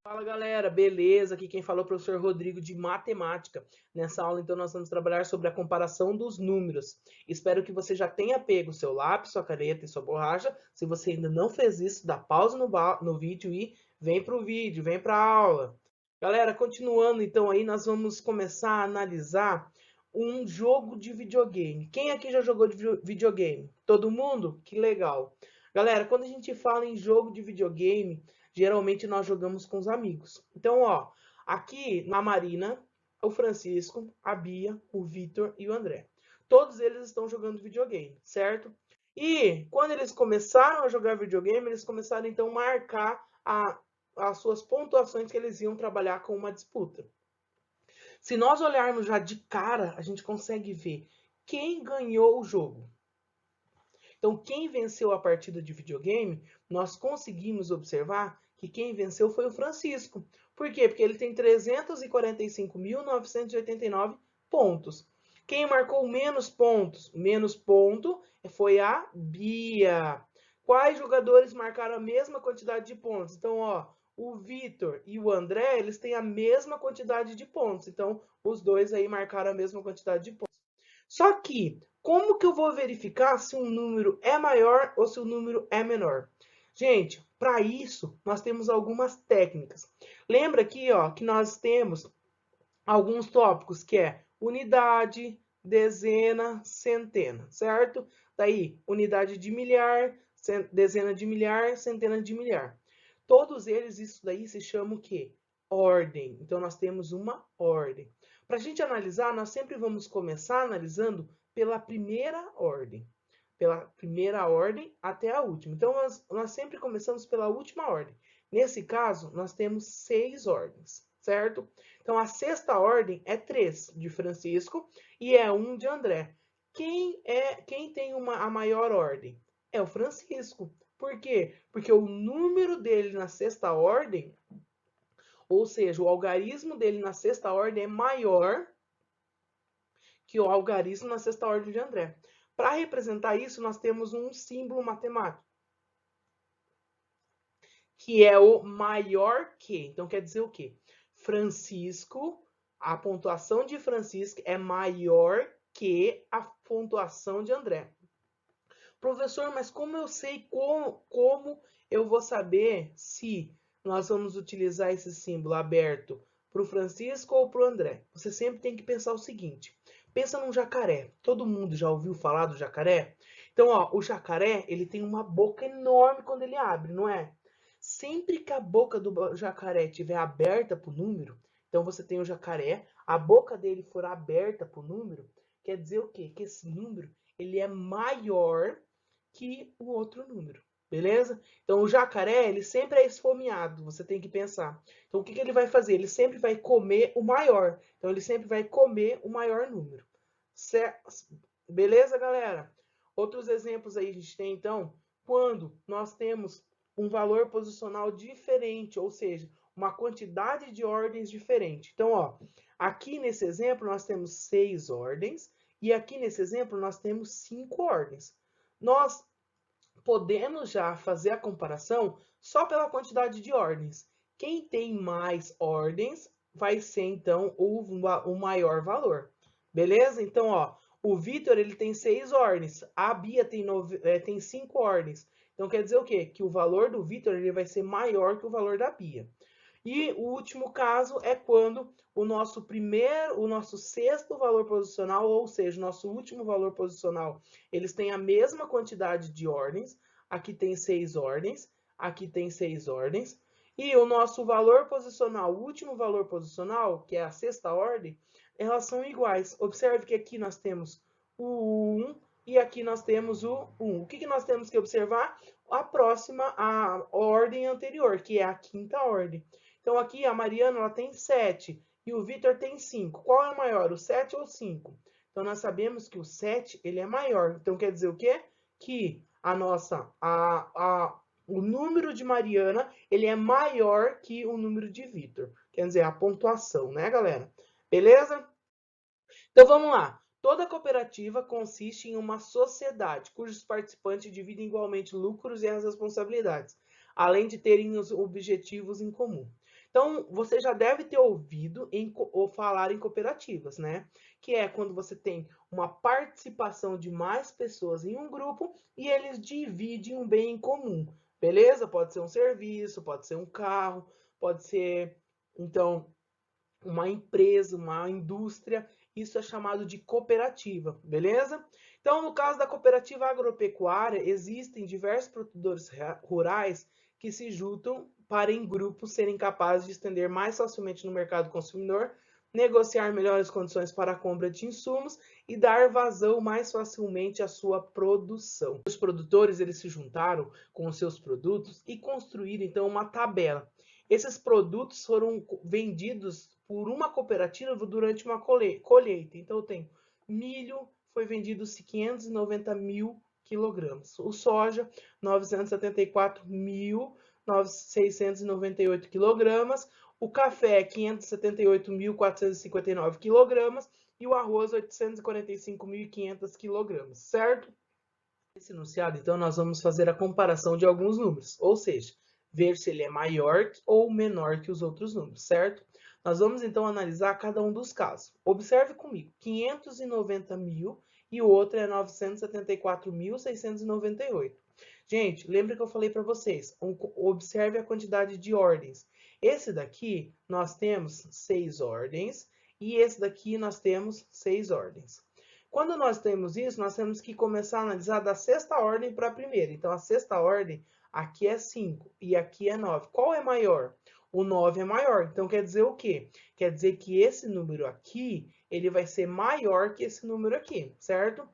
Fala galera, beleza? Aqui quem fala é o professor Rodrigo de Matemática. Nessa aula, então, nós vamos trabalhar sobre a comparação dos números. Espero que você já tenha pego o seu lápis, sua caneta e sua borracha. Se você ainda não fez isso, dá pausa no vídeo e vem para o vídeo, vem para a aula. Galera, continuando então aí, nós vamos começar a analisar um jogo de videogame. Quem aqui já jogou de videogame? Todo mundo? Que legal. Galera, quando a gente fala em jogo de videogame, geralmente nós jogamos com os amigos. Então, ó, aqui na Marina, o Francisco, a Bia, o Vitor e o André. Todos eles estão jogando videogame, certo? E quando eles começaram a jogar videogame, eles começaram então a marcar as suas pontuações que eles iam trabalhar com uma disputa. Se nós olharmos já de cara, a gente consegue ver quem ganhou o jogo. Então, quem venceu a partida de videogame, nós conseguimos observar que quem venceu foi o Francisco. Por quê? Porque ele tem 345.989 pontos. Quem marcou menos pontos? Menos ponto foi a Bia. Quais jogadores marcaram a mesma quantidade de pontos? Então, ó, o Vitor e o André, eles têm a mesma quantidade de pontos. Então, os dois aí marcaram a mesma quantidade de pontos. Só que, como que eu vou verificar se um número é maior ou se o número é menor? Gente, para isso, nós temos algumas técnicas. Lembra aqui, ó, que nós temos alguns tópicos, que é unidade, dezena, centena, certo? Daí, unidade de milhar, dezena de milhar, centena de milhar. Todos eles, isso daí se chama o quê? Ordem. Então, nós temos uma ordem. Para a gente analisar, nós sempre vamos começar analisando pela primeira ordem. Pela primeira ordem até a última. Então, nós sempre começamos pela última ordem. Nesse caso, nós temos 6 ordens, certo? Então, a sexta ordem é 3 de Francisco e é 1 de André. Quem tem a maior ordem? É o Francisco. Por quê? Porque o número dele na sexta ordem, ou seja, o algarismo dele na sexta ordem é maior que o algarismo na sexta ordem de André. Para representar isso, nós temos um símbolo matemático, que é o maior que. Então, quer dizer o quê? Francisco, a pontuação de Francisco é maior que a pontuação de André. Professor, mas como eu sei como eu vou saber se nós vamos utilizar esse símbolo aberto para o Francisco ou para o André? Você sempre tem que pensar o seguinte. Pensa num jacaré. Todo mundo já ouviu falar do jacaré? Então, ó, o jacaré, ele tem uma boca enorme quando ele abre, não é? Sempre que a boca do jacaré estiver aberta para o número, então você tem o jacaré, a boca dele for aberta para o número, quer dizer o quê? Que esse número ele é maior que o outro número, beleza? Então, o jacaré, ele sempre é esfomeado, você tem que pensar. Então, o que ele vai fazer? Ele sempre vai comer o maior. Então, ele sempre vai comer o maior número. Certo? Beleza, galera? Outros exemplos aí a gente tem, então, quando nós temos um valor posicional diferente, ou seja, uma quantidade de ordens diferente. Então, ó, aqui nesse exemplo nós temos 6 ordens e aqui nesse exemplo nós temos 5 ordens. Nós podemos já fazer a comparação só pela quantidade de ordens. Quem tem mais ordens vai ser, então, o maior valor. Beleza? Então, ó, o Vitor ele tem 6 ordens, a Bia tem 5 ordens. Então, quer dizer o quê? Que o valor do Vitor ele vai ser maior que o valor da Bia. E o último caso é quando o nosso sexto valor posicional, ou seja, o nosso último valor posicional, eles têm a mesma quantidade de ordens. Aqui tem 6 ordens, aqui tem 6 ordens. E o nosso valor posicional, o último valor posicional, que é a sexta ordem, elas são iguais. Observe que aqui nós temos o 1 e aqui nós temos o 1. O que nós temos que observar? A ordem anterior, que é a quinta ordem. Então, aqui a Mariana ela tem 7 e o Vitor tem 5. Qual é maior, o 7 ou o 5? Então, nós sabemos que o 7 ele é maior. Então, quer dizer o quê? Que o número de Mariana ele é maior que o número de Vitor. Quer dizer, a pontuação, né, galera? Beleza? Então, vamos lá. Toda cooperativa consiste em uma sociedade, cujos participantes dividem igualmente lucros e as responsabilidades, além de terem os objetivos em comum. Então, você já deve ter ouvido ou falar em cooperativas, né? Que é quando você tem uma participação de mais pessoas em um grupo e eles dividem um bem em comum, beleza? Pode ser um serviço, pode ser um carro, pode ser, então, uma empresa, uma indústria, isso é chamado de cooperativa, beleza? Então, no caso da cooperativa agropecuária, existem diversos produtores rurais que se juntam para, em grupos, serem capazes de estender mais facilmente no mercado consumidor, negociar melhores condições para a compra de insumos e dar vazão mais facilmente à sua produção. Os produtores eles se juntaram com os seus produtos e construíram então uma tabela. Esses produtos foram vendidos por uma cooperativa durante uma colheita. Então, tem milho, foi vendido 590 mil quilogramas. O soja, 974.698 quilogramas. O café, 578.459 quilogramas. E o arroz, 845.500 quilogramas, certo? Nesse enunciado, então, nós vamos fazer a comparação de alguns números, ou seja, ver se ele é maior ou menor que os outros números, certo? Nós vamos, então, analisar cada um dos casos. Observe comigo, 590 mil e o outro é 974.698. Gente, lembra que eu falei para vocês, observe a quantidade de ordens. Esse daqui, nós temos 6 ordens, e esse daqui nós temos 6 ordens. Quando nós temos isso, nós temos que começar a analisar da sexta ordem para a primeira. Então, a sexta ordem, aqui é 5 e aqui é 9. Qual é maior? O 9 é maior. Então, quer dizer o quê? Quer dizer que esse número aqui, ele vai ser maior que esse número aqui, certo?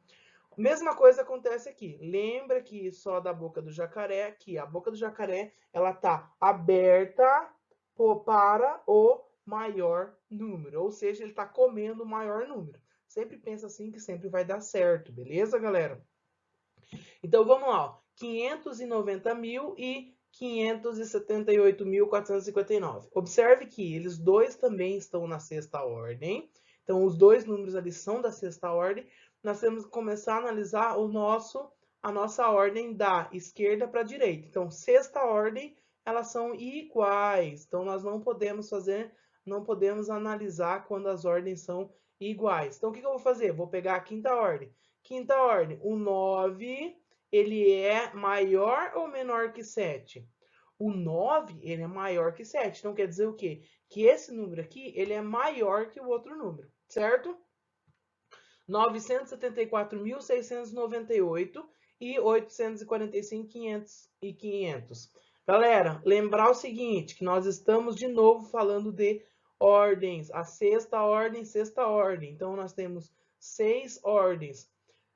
Mesma coisa acontece aqui. Lembra que só da boca do jacaré, aqui, a boca do jacaré, ela tá aberta para o maior número. Ou seja, ele está comendo o maior número. Sempre pensa assim que sempre vai dar certo, beleza, galera? Então, vamos lá. Ó. 590 mil e 578.459. Observe que eles dois também estão na sexta ordem. Então, os dois números ali são da sexta ordem. Nós temos que começar a analisar a nossa ordem da esquerda para a direita. Então, sexta ordem, elas são iguais. Então, nós não podemos analisar quando as ordens são iguais. Então, o que eu vou fazer? Vou pegar a quinta ordem. Quinta ordem, o 9, ele é maior ou menor que 7? O 9, ele é maior que 7. Então, quer dizer o quê? Que esse número aqui, ele é maior que o outro número, certo? 974.698 e 845.500. Galera, lembrar o seguinte, que nós estamos de novo falando de ordens. A sexta ordem, sexta ordem. Então, nós temos 6 ordens.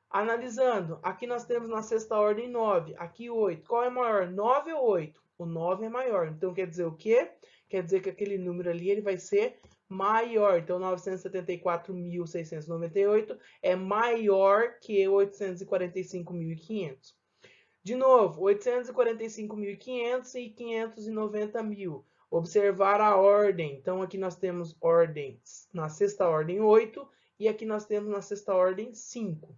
Analisando, aqui nós temos na sexta ordem 9, aqui 8. Qual é maior, 9 ou 8? O 9 é maior. Então, quer dizer o quê? Quer dizer que aquele número ali ele vai ser maior. Então, 974.698 é maior que 845.500. De novo, 845.500 e 590 mil. Observar a ordem. Então, aqui nós temos ordens na sexta ordem 8 e aqui nós temos na sexta ordem 5.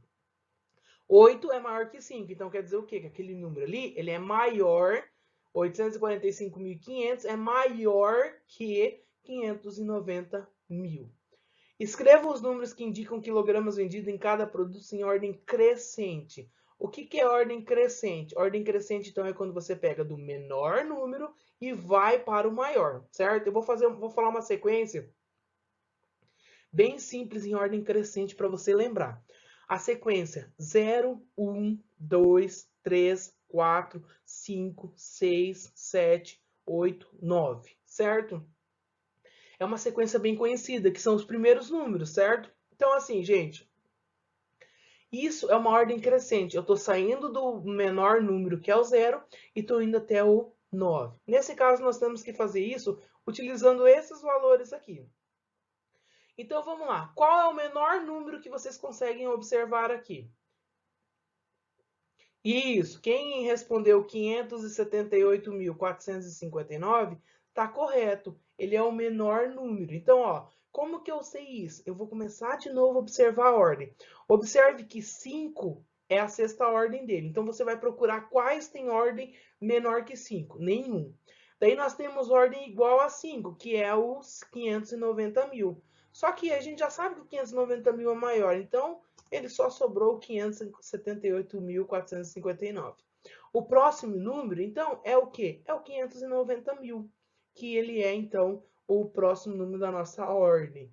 8 é maior que 5, então quer dizer o quê? Que aquele número ali, ele é maior, 845.500 é maior que 590 mil. Escreva os números que indicam quilogramas vendidos em cada produto em ordem crescente. O que é ordem crescente? Ordem crescente, então, é quando você pega do menor número e vai para o maior, certo? Eu vou falar uma sequência bem simples em ordem crescente para você lembrar. A sequência 0, 1, 2, 3, 4, 5, 6, 7, 8, 9, certo? É uma sequência bem conhecida, que são os primeiros números, certo? Então, assim, gente, isso é uma ordem crescente. Eu estou saindo do menor número, que é o 0, e estou indo até o 9. Nesse caso, nós temos que fazer isso utilizando esses valores aqui. Então, vamos lá. Qual é o menor número que vocês conseguem observar aqui? Isso, quem respondeu 578.459 está correto. Ele é o menor número. Então, ó, Como que eu sei isso? Eu vou começar de novo a observar a ordem. Observe que 5 é a sexta ordem dele. Então, você vai procurar quais têm ordem menor que 5. Nenhum. Daí, nós temos ordem igual a 5, que é os 590 mil. Só que a gente já sabe que o 590 mil é maior. Então, ele só sobrou 578.459. O próximo número, então, é o quê? É o 590 mil, que ele é, então, o próximo número da nossa ordem.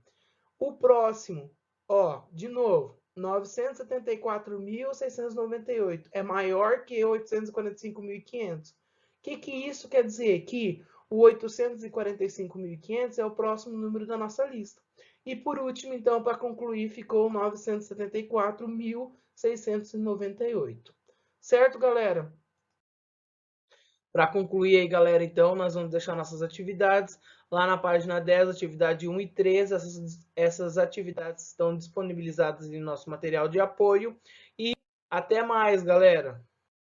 O próximo, ó, de novo, 974.698 é maior que 845.500. O que isso quer dizer? Que o 845.500 é o próximo número da nossa lista. E por último, então, para concluir, ficou 974.698. Certo, galera? Para concluir aí, galera, então, nós vamos deixar nossas atividades lá na página 10, atividade 1 e 3. Essas atividades estão disponibilizadas em nosso material de apoio. E até mais, galera!